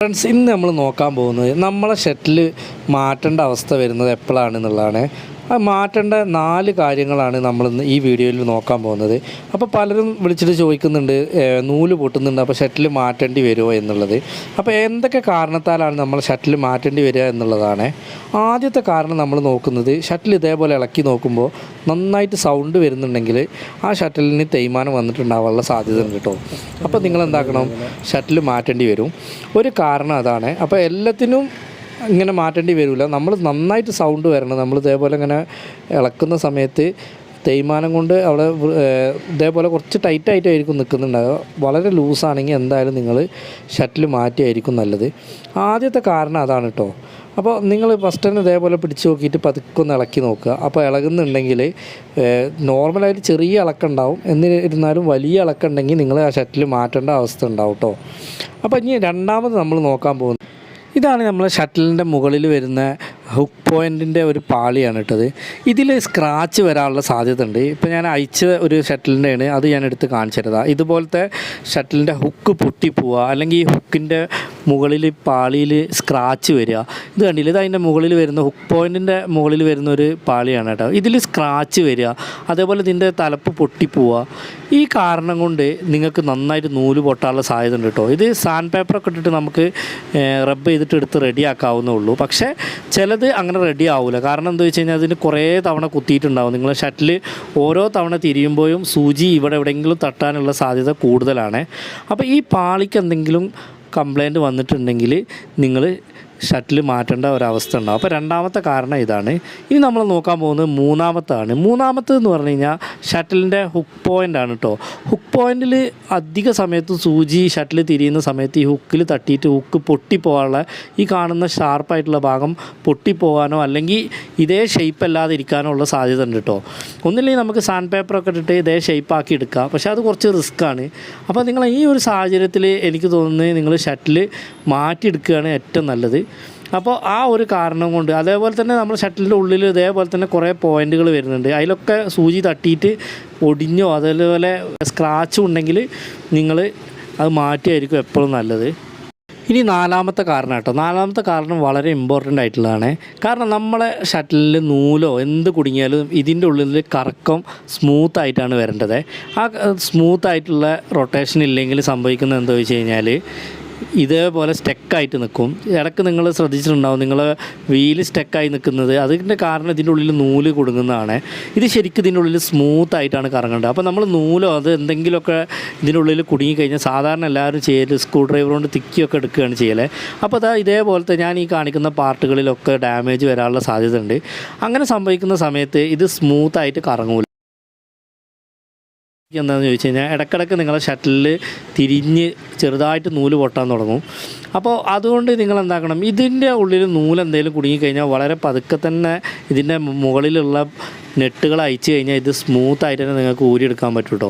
Friends, ഇന്ന് നമ്മൾ നോക്കാൻ പോകുന്നത് നമ്മളെ ഷട്ടിൽ മാറ്റേണ്ട അവസ്ഥ വരുന്നത് എപ്പോഴാണെന്നുള്ളതാണ്. ആ മാറ്റേണ്ട 4 കാര്യങ്ങളാണ് നമ്മളിന്ന് ഈ വീഡിയോയിൽ നോക്കാൻ പോകുന്നത്. അപ്പോൾ പലരും വിളിച്ചിട്ട് ചോദിക്കുന്നുണ്ട്, നൂല് പൊട്ടുന്നുണ്ട്, അപ്പോൾ ഷട്ടിൽ മാറ്റേണ്ടി വരുമോ എന്നുള്ളത്. അപ്പോൾ എന്തൊക്കെ കാരണത്താലാണ് നമ്മൾ ഷട്ടിൽ മാറ്റേണ്ടി വരിക എന്നുള്ളതാണ്. ആദ്യത്തെ കാരണം നമ്മൾ നോക്കുന്നത്, ഷട്ടിൽ ഇതേപോലെ ഇളക്കി നോക്കുമ്പോൾ നന്നായിട്ട് സൗണ്ട് വരുന്നുണ്ടെങ്കിൽ ആ ഷട്ടിലിന് തേയ്മാനം വന്നിട്ടുണ്ടാവാനുള്ള സാധ്യത ഉണ്ട് കേട്ടോ. അപ്പോൾ നിങ്ങൾ എന്താക്കണം, ഷട്ടിൽ മാറ്റേണ്ടി വരും. ഒരു കാരണം അതാണ്. അപ്പോൾ എല്ലാത്തിനും ഇങ്ങനെ മാറ്റേണ്ടി വരില്ല. നമ്മൾ നന്നായിട്ട് സൗണ്ട് വരണം. നമ്മൾ ഇതേപോലെ ഇങ്ങനെ ഇളക്കുന്ന സമയത്ത് തേയ്മാനം കൊണ്ട് അവിടെ ഇതേപോലെ കുറച്ച് ടൈറ്റായിട്ടായിരിക്കും നിൽക്കുന്നുണ്ടാകുക. വളരെ ലൂസാണെങ്കിൽ എന്തായാലും നിങ്ങൾ ഷട്ടിൽ മാറ്റിയായിരിക്കും നല്ലത്. ആദ്യത്തെ കാരണം അതാണ് കേട്ടോ. അപ്പോൾ നിങ്ങൾ ഫസ്റ്റ് തന്നെ ഇതേപോലെ പിടിച്ച് നോക്കിയിട്ട് പതുക്കെ ഒന്ന് ഇളക്കി നോക്കുക. അപ്പോൾ ഇളകുന്നുണ്ടെങ്കിൽ നോർമലായിട്ട് ചെറിയ ഇളക്കുണ്ടാവും, എന്നിരുന്നാലും വലിയ ഇളക്കുണ്ടെങ്കിൽ നിങ്ങൾ ആ ഷട്ടിൽ മാറ്റേണ്ട അവസ്ഥ ഉണ്ടാവും കേട്ടോ. അപ്പോൾ ഇനി രണ്ടാമത് നമ്മൾ നോക്കാൻ പോകുന്നത്, ഇതാണ് നമ്മൾ ഷട്ടിലിൻ്റെ മുകളിൽ വരുന്ന ഹുക്ക് പോയിൻറ്റിൻ്റെ ഒരു പാളിയാണ് ഇട്ടത്. ഇതിൽ സ്ക്രാച്ച് വരാനുള്ള സാധ്യത ഉണ്ട്. ഇപ്പോൾ ഞാൻ അയച്ച ഒരു ഷട്ടിലിൻ്റെയാണ്, അത് ഞാൻ എടുത്ത് കാണിച്ചു തരുന്നത്. ഇതുപോലത്തെ ഷട്ടിലിൻ്റെ ഹുക്ക് പൊട്ടിപ്പോവുക, അല്ലെങ്കിൽ ഈ ഹുക്കിൻ്റെ മുകളിൽ പാളിയിൽ സ്ക്രാച്ച് വരിക. ഇത് കണ്ടില്ല, ഇത് അതിൻ്റെ മുകളിൽ വരുന്ന ഹുക്ക് പോയിൻറ്റിൻ്റെ മുകളിൽ വരുന്ന ഒരു പാളിയാണ് കേട്ടോ. ഇതിൽ സ്ക്രാച്ച് വരിക, അതേപോലെ ഇതിൻ്റെ തലപ്പ് പൊട്ടിപ്പോവുക. ഈ കാരണം കൊണ്ട് നിങ്ങൾക്ക് നന്നായിട്ട് നൂല് പൊട്ടാനുള്ള സാധ്യത ഉണ്ട് കേട്ടോ. ഇത് സാൻഡ് പേപ്പറൊക്കെ ഇട്ടിട്ട് നമുക്ക് റബ്ബ് ചെയ്തിട്ട് എടുത്ത് റെഡിയാക്കാവുന്നേ ഉള്ളൂ. പക്ഷേ ചിലത് അങ്ങനെ റെഡി ആവില്ല. കാരണം എന്താ വെച്ച് കഴിഞ്ഞാൽ അതിന് കുറേ തവണ കുത്തിയിട്ടുണ്ടാവും. നിങ്ങൾ ഷട്ടിൽ ഓരോ തവണ തിരിയുമ്പോഴും സൂചി ഇവിടെ എവിടെയെങ്കിലും തട്ടാനുള്ള സാധ്യത കൂടുതലാണ്. അപ്പോൾ ഈ പാളിക്ക് എന്തെങ്കിലും കംപ്ലൈൻറ്റ് വന്നിട്ടുണ്ടെങ്കിൽ നിങ്ങൾ ഷട്ടിൽ മാറ്റേണ്ട ഒരവസ്ഥ ഉണ്ടാവും. അപ്പോൾ രണ്ടാമത്തെ കാരണം ഇതാണ്. ഇനി നമ്മൾ നോക്കാൻ പോകുന്നത് മൂന്നാമത്തേതെന്ന് പറഞ്ഞു കഴിഞ്ഞാൽ ഷട്ടിലിൻ്റെ ഹുക്ക് പോയിൻ്റാണ് കേട്ടോ. ഹുക്ക് പോയിൻറ്റിൽ അധിക സമയത്ത് സൂചി ഷട്ടിൽ തിരിയുന്ന സമയത്ത് ഈ ഹുക്കിൽ തട്ടിയിട്ട് ഹുക്ക് പൊട്ടിപ്പോകാനുള്ള, ഈ കാണുന്ന ഷാർപ്പായിട്ടുള്ള ഭാഗം പൊട്ടിപ്പോകാനോ അല്ലെങ്കിൽ ഇതേ ഷേപ്പ് അല്ലാതെ ഇരിക്കാനോ ഉള്ള സാധ്യത ഉണ്ട് കേട്ടോ. ഒന്നില്ലെങ്കിൽ നമുക്ക് സാൻഡ് പേപ്പറൊക്കെ ഇട്ടിട്ട് ഇതേ ഷേപ്പാക്കി എടുക്കാം, പക്ഷേ അത് കുറച്ച് റിസ്ക്കാണ്. അപ്പോൾ നിങ്ങൾ ഈ ഒരു സാഹചര്യത്തിൽ എനിക്ക് തോന്നുന്നത് നിങ്ങൾ ഷട്ടിൽ മാറ്റിയെടുക്കുകയാണ് ഏറ്റവും നല്ലത്. അപ്പോൾ ആ ഒരു കാരണം കൊണ്ട്, അതേപോലെ തന്നെ നമ്മൾ ഷട്ടിലിൻ്റെ ഉള്ളിൽ ഇതേപോലെ തന്നെ കുറേ പോയിൻറ്റുകൾ വരുന്നുണ്ട്. അതിലൊക്കെ സൂചി തട്ടിയിട്ട് ഒടിഞ്ഞോ അതേപോലെ സ്ക്രാച്ചും ഉണ്ടെങ്കിൽ നിങ്ങൾ അത് മാറ്റിയായിരിക്കും എപ്പോഴും നല്ലത്. ഇനി നാലാമത്തെ കാരണം കേട്ടോ. നാലാമത്തെ കാരണം വളരെ ഇമ്പോർട്ടൻ്റ് ആയിട്ടുള്ളതാണ്. കാരണം നമ്മളെ ഷട്ടിലിൽ നൂലോ എന്ത് കുടുങ്ങിയാലും ഇതിൻ്റെ ഉള്ളിൽ കറക്കം സ്മൂത്തായിട്ടാണ് വരേണ്ടത്. ആ സ്മൂത്തായിട്ടുള്ള റൊട്ടേഷൻ ഇല്ലെങ്കിൽ സംഭവിക്കുന്നത് എന്താ വെച്ച് കഴിഞ്ഞാൽ ഇതേപോലെ സ്റ്റക്കായിട്ട് നിൽക്കും. ഇടയ്ക്ക് നിങ്ങൾ ശ്രദ്ധിച്ചിട്ടുണ്ടാവും, നിങ്ങൾ വീല് സ്റ്റക്കായി നിൽക്കുന്നത്. അതിൻ്റെ കാരണം ഇതിൻ്റെ ഉള്ളിൽ നൂല് കുടുങ്ങുന്നതാണ്. ഇത് ശരിക്കും ഇതിൻ്റെ ഉള്ളിൽ സ്മൂത്തായിട്ടാണ് കറങ്ങേണ്ടത്. അപ്പോൾ നമ്മൾ നൂലോ അത് എന്തെങ്കിലുമൊക്കെ ഇതിൻ്റെ ഉള്ളിൽ കുടുങ്ങിക്കഴിഞ്ഞാൽ സാധാരണ എല്ലാവരും ചെയ്യൽ സ്ക്രൂ ഡ്രൈവർ കൊണ്ട് തിക്കിയൊക്കെ എടുക്കുകയാണ് ചെയ്യല്. അപ്പോൾ അതാ ഇതേപോലത്തെ ഞാൻ ഈ കാണിക്കുന്ന പാർട്ടുകളിലൊക്കെ ഡാമേജ് വരാനുള്ള സാധ്യത ഉണ്ട്. അങ്ങനെ സംഭവിക്കുന്ന സമയത്ത് ഇത് സ്മൂത്തായിട്ട് കറങ്ങൂല. എന്താണെന്ന് ചോദിച്ചു കഴിഞ്ഞാൽ ഇടയ്ക്കിടയ്ക്ക് നിങ്ങളെ ഷട്ടിലിൽ തിരിഞ്ഞ് ചെറുതായിട്ട് നൂല് പൊട്ടാൻ തുടങ്ങും. അപ്പോൾ അതുകൊണ്ട് നിങ്ങൾ എന്താക്കണം, ഇതിൻ്റെ ഉള്ളിൽ നൂല് എന്തെങ്കിലും കുടുങ്ങിക്കഴിഞ്ഞാൽ വളരെ പതുക്കെ തന്നെ ഇതിൻ്റെ മുകളിലുള്ള നെട്ടുകൾ അയച്ചു കഴിഞ്ഞാൽ ഇത് സ്മൂത്തായിട്ട് തന്നെ നിങ്ങൾക്ക് ഊരിയെടുക്കാൻ പറ്റും കേട്ടോ.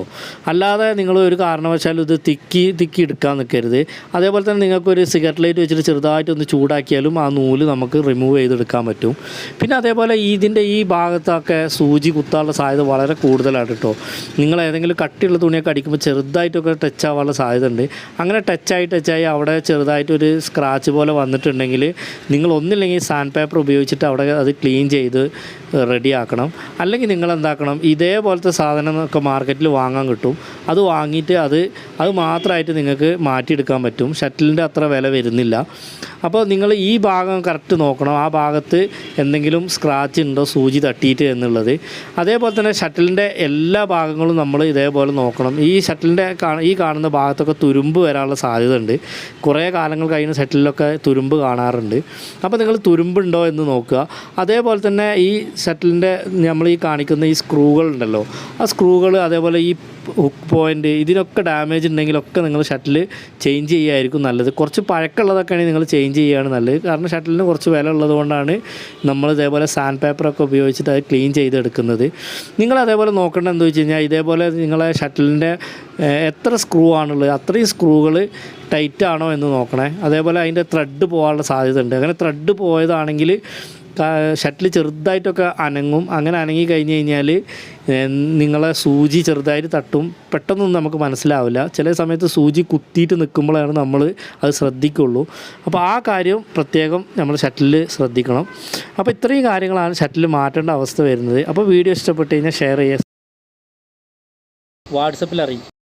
അല്ലാതെ നിങ്ങൾ ഒരു കാരണവശാലും ഇത് തിക്കി എടുക്കാൻ നിൽക്കരുത്. അതേപോലെ തന്നെ നിങ്ങൾക്കൊരു സിഗരറ്റ് ലൈറ്റ് വെച്ചിട്ട് ചെറുതായിട്ടൊന്ന് ചൂടാക്കിയാലും ആ നൂല് നമുക്ക് റിമൂവ് ചെയ്തെടുക്കാൻ പറ്റും. പിന്നെ അതേപോലെ ഇതിൻ്റെ ഈ ഭാഗത്തൊക്കെ സൂചി കുത്താനുള്ള സാധ്യത വളരെ കൂടുതലാണ് കേട്ടോ. നിങ്ങൾ ഏതെങ്കിലും കട്ടിയുള്ള തുണിയൊക്കെ അടിക്കുമ്പോൾ ചെറുതായിട്ടൊക്കെ ടച്ച് ആവാനുള്ള സാധ്യത ഉണ്ട്. അങ്ങനെ ടച്ചായി അവിടെ ചെറുതായിട്ടൊരു സ്ക്രാച്ച് പോലെ വന്നിട്ടുണ്ടെങ്കിൽ നിങ്ങൾ ഒന്നില്ലെങ്കിൽ സാൻഡ് പേപ്പർ ഉപയോഗിച്ചിട്ട് അവിടെ അത് ക്ലീൻ ചെയ്ത് റെഡിയാക്കണം. അല്ലെങ്കിൽ നിങ്ങൾ എന്താക്കണം, ഇതേപോലത്തെ സാധനമൊക്കെ മാർക്കറ്റിൽ വാങ്ങാൻ കിട്ടും. അത് വാങ്ങിയിട്ട് അത് മാത്രമായിട്ട് നിങ്ങൾക്ക് മാറ്റിയെടുക്കാൻ പറ്റും. ഷട്ടിലിൻ്റെ അത്ര വില വരുന്നില്ല. അപ്പോൾ നിങ്ങൾ ഈ ഭാഗം കറക്റ്റ് നോക്കണം, ആ ഭാഗത്ത് എന്തെങ്കിലും സ്ക്രാച്ച് ഉണ്ടോ സൂചി തട്ടിയിട്ട് എന്നുള്ളത്. അതേപോലെ തന്നെ ഷട്ടിലിൻ്റെ എല്ലാ ഭാഗങ്ങളും നമ്മൾ ഇതേപോലെ നോക്കണം. ഈ ഷട്ടിലിൻ്റെ ഈ കാണുന്ന ഭാഗത്തൊക്കെ തുരുമ്പ് വരാനുള്ള സാധ്യത ഉണ്ട്. കുറേ കാലങ്ങൾ കഴിയുന്ന ഷട്ടിലൊക്കെ തുരുമ്പ് കാണാറുണ്ട്. അപ്പോൾ നിങ്ങൾ തുരുമ്പുണ്ടോ എന്ന് നോക്കുക. അതേപോലെ തന്നെ ഈ ഷട്ടിലിൻ്റെ നമ്മൾ ഈ കാണിക്കുന്ന ഈ സ്ക്രൂകൾ ഉണ്ടല്ലോ, ആ സ്ക്രൂകൾ അതേപോലെ ഈ ഹുക്ക് പോയിൻ്റ് ഇതിനൊക്കെ ഡാമേജ് ഉണ്ടെങ്കിലൊക്കെ നിങ്ങൾ ഷട്ടിൽ ചേഞ്ച് ചെയ്യുകയായിരിക്കും നല്ലത്. കുറച്ച് പഴക്കമുള്ളതൊക്കെയാണെങ്കിൽ നിങ്ങൾ ചേഞ്ച് ചെയ്യുകയാണ് നല്ലത്. കാരണം ഷട്ടിലിന് കുറച്ച് വില ഉള്ളതുകൊണ്ടാണ് നമ്മൾ ഇതേപോലെ സാൻഡ് പേപ്പറൊക്കെ ഉപയോഗിച്ചിട്ട് അത് ക്ലീൻ ചെയ്തെടുക്കുന്നത്. നിങ്ങൾ അതേപോലെ നോക്കേണ്ടത് എന്താ വെച്ച് കഴിഞ്ഞാൽ, ഇതേപോലെ നിങ്ങളെ ഷട്ടിലിൻ്റെ എത്ര സ്ക്രൂ ആണുള്ളത് അത്രയും സ്ക്രൂകൾ ടൈറ്റാണോ എന്ന് നോക്കണേ. അതേപോലെ അതിൻ്റെ ത്രെഡ് പോകാനുള്ള സാധ്യത ഉണ്ട്. അങ്ങനെ ത്രെഡ് പോയതാണെങ്കിൽ ഷട്ടിൽ ചെറുതായിട്ടൊക്കെ അനങ്ങും. അങ്ങനെ അനങ്ങി കഴിഞ്ഞ് കഴിഞ്ഞാൽ നിങ്ങളെ സൂചി ചെറുതായിട്ട് തട്ടും. പെട്ടെന്നൊന്നും നമുക്ക് മനസ്സിലാവില്ല. ചില സമയത്ത് സൂചി കുത്തിയിട്ട് നിൽക്കുമ്പോഴാണ് നമ്മൾ അത് ശ്രദ്ധിക്കുള്ളൂ. അപ്പോൾ ആ കാര്യം പ്രത്യേകം നമ്മൾ ഷട്ടിലിൽ ശ്രദ്ധിക്കണം. അപ്പോൾ ഇത്രയും കാര്യങ്ങളാണ് ഷട്ടിൽ മാറ്റേണ്ട അവസ്ഥ വരുന്നത്. അപ്പോൾ വീഡിയോ ഇഷ്ടപ്പെട്ട് കഴിഞ്ഞാൽ ഷെയർ ചെയ്യുക, വാട്സപ്പിൽ അറിയിക്കും.